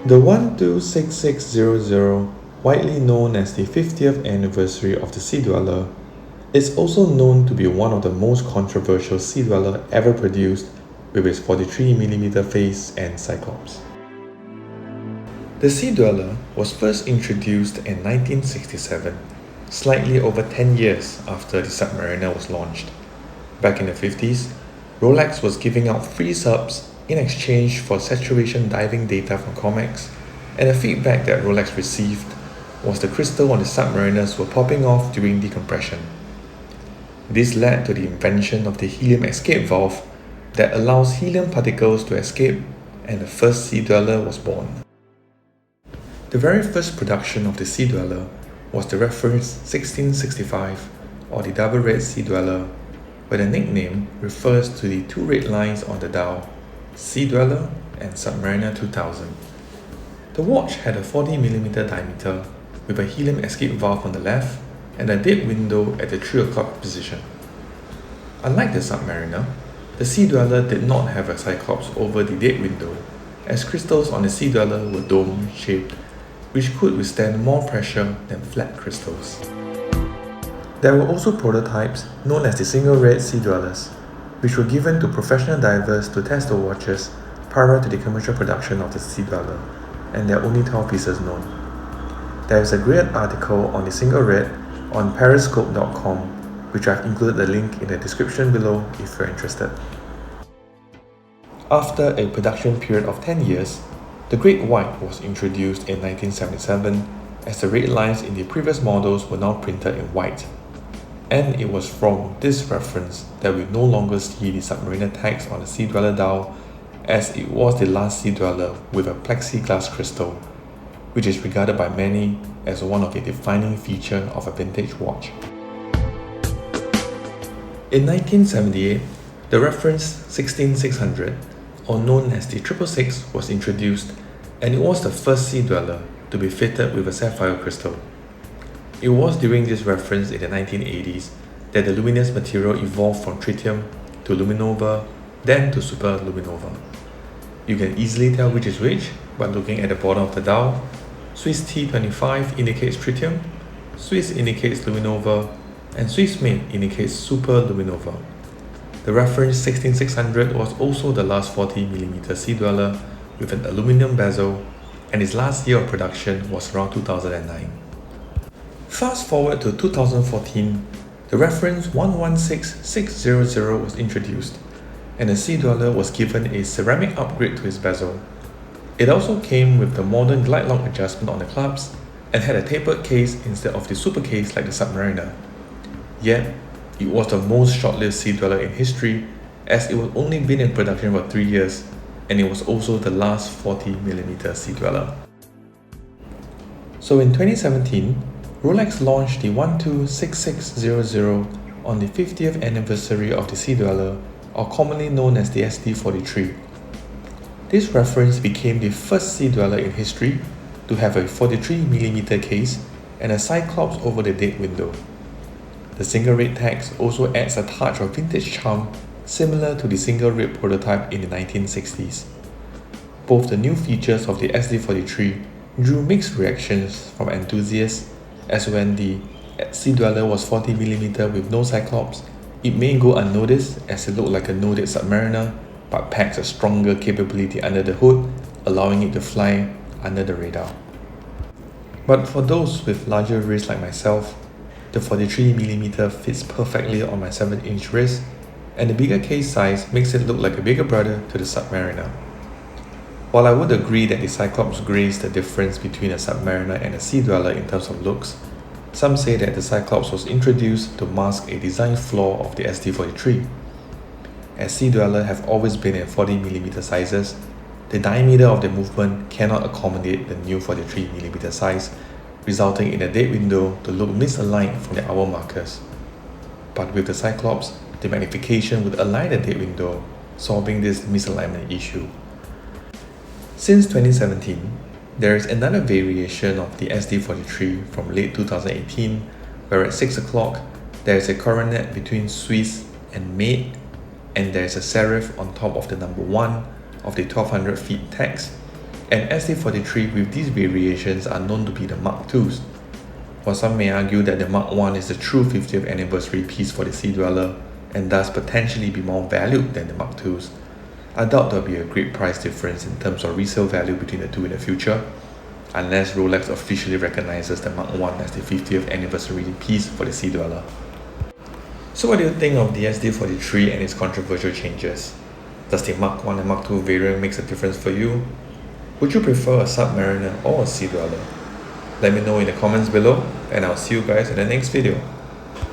The 126600, widely known as the 50th anniversary of the Sea-dweller, is also known to be one of the most controversial Sea-dweller ever produced with its 43mm face and cyclops. The Sea-dweller was first introduced in 1967, slightly over 10 years after the Submariner was launched. Back in the 50s, Rolex was giving out free subs in exchange for saturation diving data from COMEX, and the feedback that Rolex received was the crystal on the submariners were popping off during decompression. This led to the invention of the helium escape valve that allows helium particles to escape, and the first Sea-dweller was born. The very first production of the Sea-dweller was the reference 1665, or the double red Sea-dweller, where the nickname refers to the two red lines on the dial, Sea-dweller and Submariner 2000. The watch had a 40mm diameter with a helium escape valve on the left and a date window at the 3 o'clock position. Unlike the Submariner, the Sea-dweller did not have a cyclops over the date window, as crystals on the Sea-dweller were dome-shaped, which could withstand more pressure than flat crystals. There were also prototypes known as the single red Sea-dwellers, which were given to professional divers to test the watches prior to the commercial production of the Sea-dweller, and there are only 12 pieces known. There is a great article on the single red on periscope.com, which I've included the link in the description below if you're interested. After a production period of 10 years, the Great White was introduced in 1977, as the red lines in the previous models were now printed in white. And it was from this reference that we no longer see the Submariner tags on the Sea-dweller dial, as it was the last Sea-dweller with a plexiglass crystal, which is regarded by many as one of the defining features of a vintage watch. In 1978, the reference 16600, or known as the 666, was introduced, and it was the first Sea-dweller to be fitted with a sapphire crystal. It was during this reference in the 1980s that the luminous material evolved from tritium to luminova, then to superluminova. You can easily tell which is which by looking at the bottom of the dial. Swiss T25 indicates tritium, Swiss indicates luminova, and Swiss made indicates superluminova. The reference 16600 was also the last 40mm Sea-dweller with an aluminum bezel, and its last year of production was around 2009. Fast forward to 2014, the reference 116600 was introduced, and the Sea-dweller was given a ceramic upgrade to its bezel. It also came with the modern glide lock adjustment on the clasps and had a tapered case instead of the super case like the Submariner. Yet, it was the most short-lived Sea-dweller in history, as it was only been in production for 3 years, and it was also the last 40mm Sea-dweller. So in 2017, Rolex launched the 126600 on the 50th anniversary of the Sea-dweller, or commonly known as the SD43. This reference became the first Sea-dweller in history to have a 43mm case and a cyclops over the date window. The single red tags also adds a touch of vintage charm similar to the single red prototype in the 1960s. Both the new features of the SD43 drew mixed reactions from enthusiasts, as when the Sea-dweller was 40mm with no cyclops, it may go unnoticed as it looked like a no-date Submariner, but packs a stronger capability under the hood, allowing it to fly under the radar. But for those with larger wrists like myself, the 43mm fits perfectly on my 7-inch wrist, and the bigger case size makes it look like a bigger brother to the Submariner. While I would agree that the Cyclops grays the difference between a Submariner and a Sea-dweller in terms of looks, some say that the Cyclops was introduced to mask a design flaw of the SD43. As Sea-dweller have always been in 40mm sizes, the diameter of the movement cannot accommodate the new 43mm size, resulting in the date window to look misaligned from the hour markers. But with the Cyclops, the magnification would align the date window, solving this misalignment issue. Since 2017, there is another variation of the SD43 from late 2018, where at 6 o'clock, there is a coronet between Swiss and made, and there is a serif on top of the number 1 of the 1200 feet text, and SD43 with these variations are known to be the Mark IIs. While some may argue that the Mark I is the true 50th anniversary piece for the Sea-dweller and thus potentially be more valued than the Mark IIs, I doubt there will be a great price difference in terms of resale value between the two in the future, unless Rolex officially recognizes the Mark I as the 50th anniversary piece for the Sea-dweller. So what do you think of the SD43 and its controversial changes? Does the Mark I and Mark II variant make a difference for you? Would you prefer a Submariner or a Sea-dweller? Let me know in the comments below, and I'll see you guys in the next video.